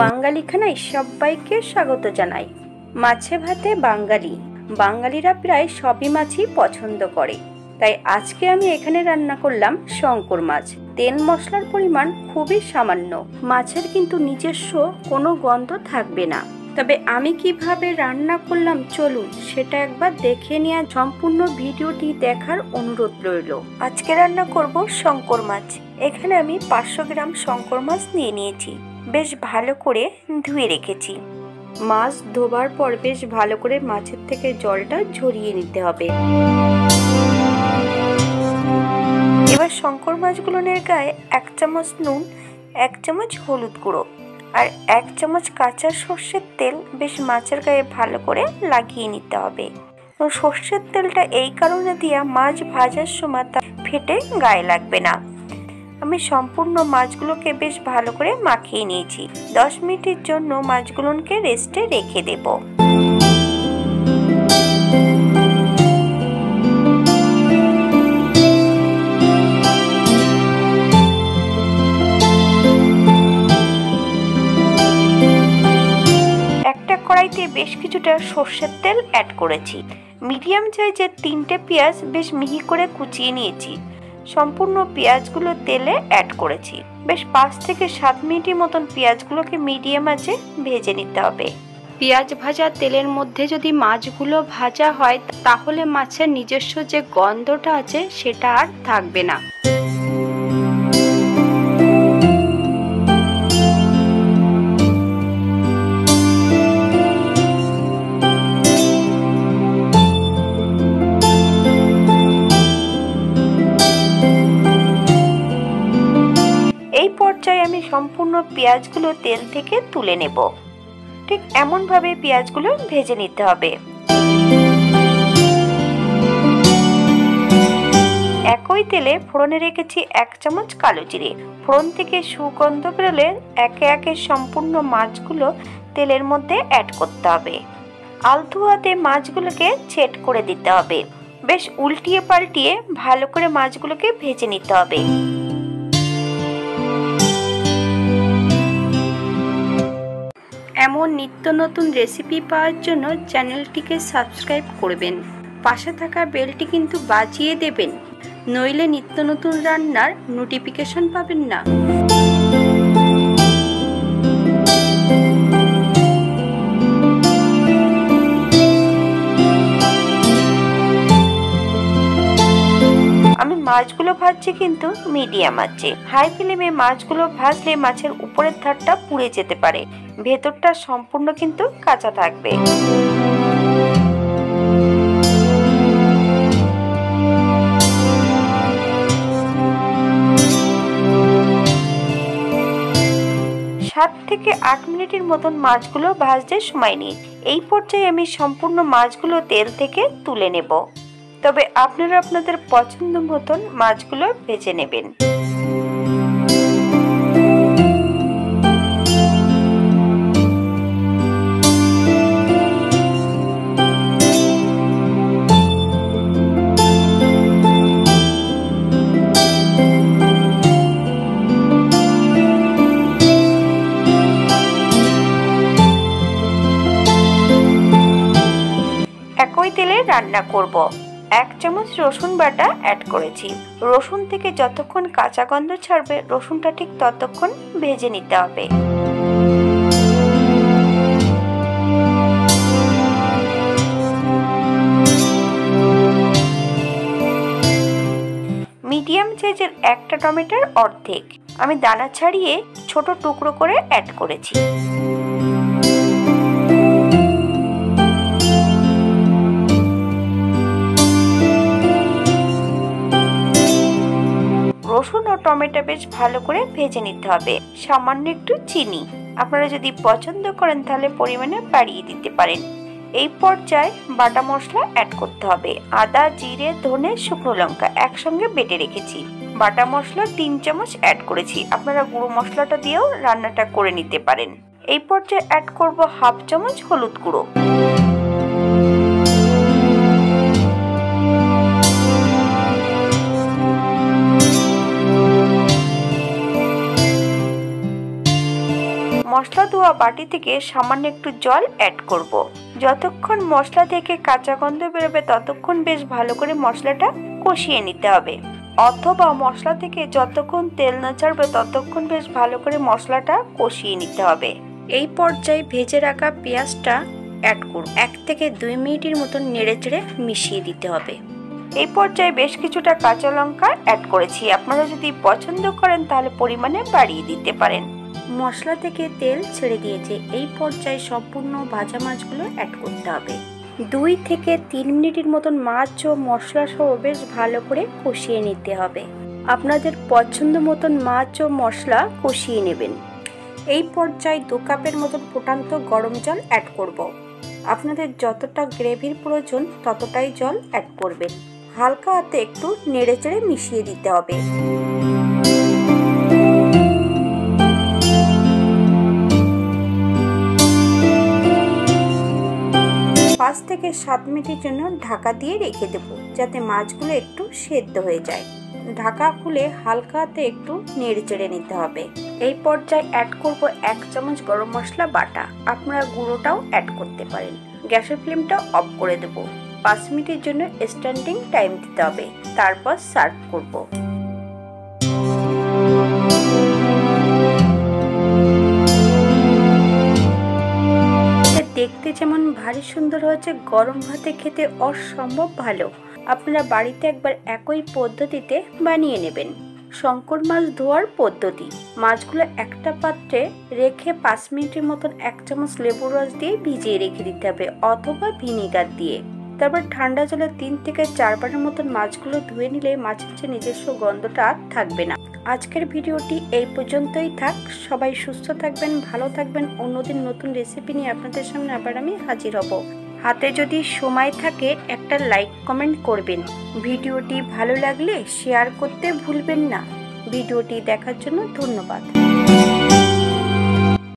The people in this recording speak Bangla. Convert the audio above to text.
বাঙালি খানায় সবাইকে স্বাগত জানাই। মাছে ভাতে বাঙালি, বাঙালিরা প্রায় সবই মাছই পছন্দ করে। তাই আজকে আমি এখানে রান্না করলাম শঙ্কর মাছ। তেল মশলার পরিমাণ খুবই সামান্য, মাছের কিন্তু নিজস্ব কোনো গন্ধ থাকবে না। তবে আমি কিভাবে রান্না করলাম চলুন সেটা একবার দেখে নেওয়া। সম্পূর্ণ ভিডিওটি দেখার অনুরোধ রইল। আজকে রান্না করব শঙ্কর মাছ। এখানে আমি 500 গ্রাম শঙ্কর মাছ নিয়ে নিয়েছি। বেশ ভালো করে ধুয়ে রেখেছি। মাছ ধোবার পর বেশ ভালো করে মাছের থেকে জলটা ঝরিয়ে নিতে হবে। এবার শঙ্কর মাছগুলোর গায়ে 1 চামচ নুন, 1 চামচ হলুদ গুঁড়ো আর 1 চামচ কাঁচা সর্ষের তেল বেশ মাছের গায়ে ভালো করে লাগিয়ে নিতে হবে। তো সর্ষের তেলটা এই কারণে দিয়া মাছ ভাজার সময় তা ফেটে গায়ে লাগবে না। আমি সম্পূর্ণ মাছগুলোকে বেশ ভালো করে মাখিয়ে নিয়েছি। 10 মিনিটের জন্য মাছগুলোকে রেস্টে রেখে দেব। একটা কড়াইতে বেশ কিছুটা সর্ষের তেল অ্যাড করেছি। মিডিয়াম সাইজের 3টে পেঁয়াজ বেশ মিহি করে কুচিয়ে নিয়েছি। সম্পূর্ণ পেঁয়াজগুলো তেলে অ্যাড করেছি। বেশ 5 থেকে 7 মিনিটের মতন পেঁয়াজগুলোকে মিডিয়াম আঁচে ভেজে নিতে হবে। পেঁয়াজ ভাজা তেলের মধ্যে যদি মাছগুলো ভাজা হয় তাহলে মাছের নিজস্ব যে গন্ধটা আছে সেটা আর থাকবে না। এই পর্যায়ে আমি সম্পূর্ণ পেঁয়াজগুলো তেল থেকে তুলে নেব। ঠিক এমন ভাবে পেঁয়াজগুলো ভেজে নিতে হবে। একই তেলে ফোড়নে রেখেছি 1 চামচ কালো জিরে। ফোড়ন থেকে সুগন্ধ বেরোলে একে একে সম্পূর্ণ মাছগুলো তেলের মধ্যে অ্যাড করতে হবে। আলতো হাতে মাছগুলোকে ছেট করে দিতে হবে। বেশ উল্টিয়ে পাল্টিয়ে ভালো করে মাছগুলোকে ভেজে নিতে হবে। এমন নিত্য নতুন রেসিপি পাওয়ার জন্য চ্যানেলটিকে সাবস্ক্রাইব করবেন। পাশে থাকা বেলটি কিন্তু বাজিয়ে দেবেন, নইলে নিত্য নতুন রান্নার নোটিফিকেশন পাবেন না। আমি মাছগুলো ভাজছি কিন্তু মিডিয়াম আঁচে। হাই ফ্লেমে মাছগুলো ভাজলে মাছের উপরের ধারটা পুড়ে যেতে পারে, ভেতরটা সম্পূর্ণ কিন্তু কাঁচা থাকবে। সাত থেকে 8 মিনিটের মতন মাছগুলো ভাজতে সময় নিই। এই পর্যায়ে আমি সম্পূর্ণ মাছগুলো তেল থেকে তুলে নেব। তবে আপনারা আপনাদের পছন্দ মতন মাছগুলো ভেজে নেবেন। একই তেলে রান্না করব। 1 চামচ রসুন বাটা অ্যাড করেছি। রসুন থেকে যতক্ষণ কাঁচা গন্ধ ছাড়বে রসুনটা ঠিক ততক্ষণ ভেজে নিতে হবে। মিডিয়াম সাইজের একটা টমেটোর অর্ধেক আমি দানা ছাড়িয়ে ছোট টুকরো করে অ্যাড করেছি। রসুন ও টমেটো বেশ ভালো করে ভেজে নিতে হবে। সামান্য একটু চিনি, আপনারা যদি পছন্দ করেন তাহলে পরিমাণে বাড়িয়ে দিতে পারেন। এই পর্যায়ে বাটা মশলা অ্যাড করতে হবে। আদা, জিরে, ধনে, শুকনো লঙ্কা একসঙ্গে বেটে রেখেছি। বাটা মশলা 3 চামচ অ্যাড করেছি। আপনারা গুঁড়ো মশলাটা দিয়েও রান্নাটা করে নিতে পারেন। এই পর্যায়ে অ্যাড করব 1/2 চামচ হলুদ গুঁড়ো। মশলা ধোয়া বাটি থেকে সামান্য একটু জল অ্যাড করব। যতক্ষণ মশলা থেকে কাঁচা গন্ধ বেরোবে ততক্ষণ বেশ ভালো করে মশলাটা কষিয়ে নিতে হবে, অথবা মশলা থেকে যতক্ষণ তেল না ছাড়বে ততক্ষণ বেশ ভালো করে মশলাটা কষিয়ে নিতে হবে। এই পর্যায়ে ভেজে রাখা পেঁয়াজটা অ্যাড করব। 1 থেকে 2 মিনিটের মতন নেড়েচেড়ে মিশিয়ে দিতে হবে। এই পর্যায়ে বেশ কিছুটা কাঁচা লঙ্কা অ্যাড করেছি, আপনারা যদি পছন্দ করেন তাহলে পরিমাণে বাড়িয়ে দিতে পারেন। মশলা থেকে তেল ছেড়ে দিয়েছে, এই পর্যায়ে সম্পূর্ণ ভাজা মাছগুলো অ্যাড করতে হবে। 2 থেকে 3 মিনিটের মতন মাছ ও মশলা সহ বেশ ভালো করে কষিয়ে নিতে হবে। আপনাদের পছন্দ মতন মাছ ও মশলা কষিয়ে নেবেন। এই পর্যায়ে 2 কাপের মতন ফুটান্ত গরম জল অ্যাড করব। আপনাদের যতটা গ্রেভির প্রয়োজন ততটাই জল অ্যাড করবেন। হালকা হাতে একটু নেড়েচেড়ে মিশিয়ে দিতে হবে। 5 থেকে 7 মিনিটের জন্য ঢাকা দিয়ে রেখে দেব, যাতে মাছগুলো একটু সেদ্ধ হয়ে যায়। ঢাকা খুলে হালকা হাতে একটু নেড়েচেড়ে নিতে হবে। এই পর্যায়ে অ্যাড করব 1 চামচ গরম মশলা বাটা, আপনারা গুঁড়োটাও অ্যাড করতে পারেন। গ্যাসের ফ্লেমটা অফ করে দেব। 5 মিনিটের জন্য স্ট্যান্ডিং টাইম দিতে হবে, তারপর সার্ভ করব। দেখতে যেমন ভারী সুন্দর হয়েছে, গরম ভাতে খেতে অসম্ভব ভালো। আপনারা বাড়িতে একবার একই পদ্ধতিতে বানিয়ে নেবেন। শঙ্কর মাছ ধোয়ার পদ্ধতি: মাছগুলো একটা পাত্রে রেখে 5 মিনিটের মতন 1 চামচ লেবুর রস দিয়ে ভিজিয়ে রেখে দিতে হবে, অথবা ভিনিগার দিয়ে। তারপর ঠান্ডা জলে 3 থেকে 4 বারের মতন মাছগুলো ধুয়ে নিলে মাছের যে নিজস্ব গন্ধটা আর থাকবে না। আজকের ভিডিওটি এই পর্যন্তই থাক। সবাই সুস্থ থাকবেন, ভালো থাকবেন। অন্যদিন নতুন রেসিপি নিয়ে আপনাদের সামনে আবার আমি হাজির হব। হাতে যদি সময় থাকে একটা লাইক কমেন্ট করবেন। ভিডিওটি ভালো লাগলে শেয়ার করতে ভুলবেন না। ভিডিওটি দেখার জন্য ধন্যবাদ।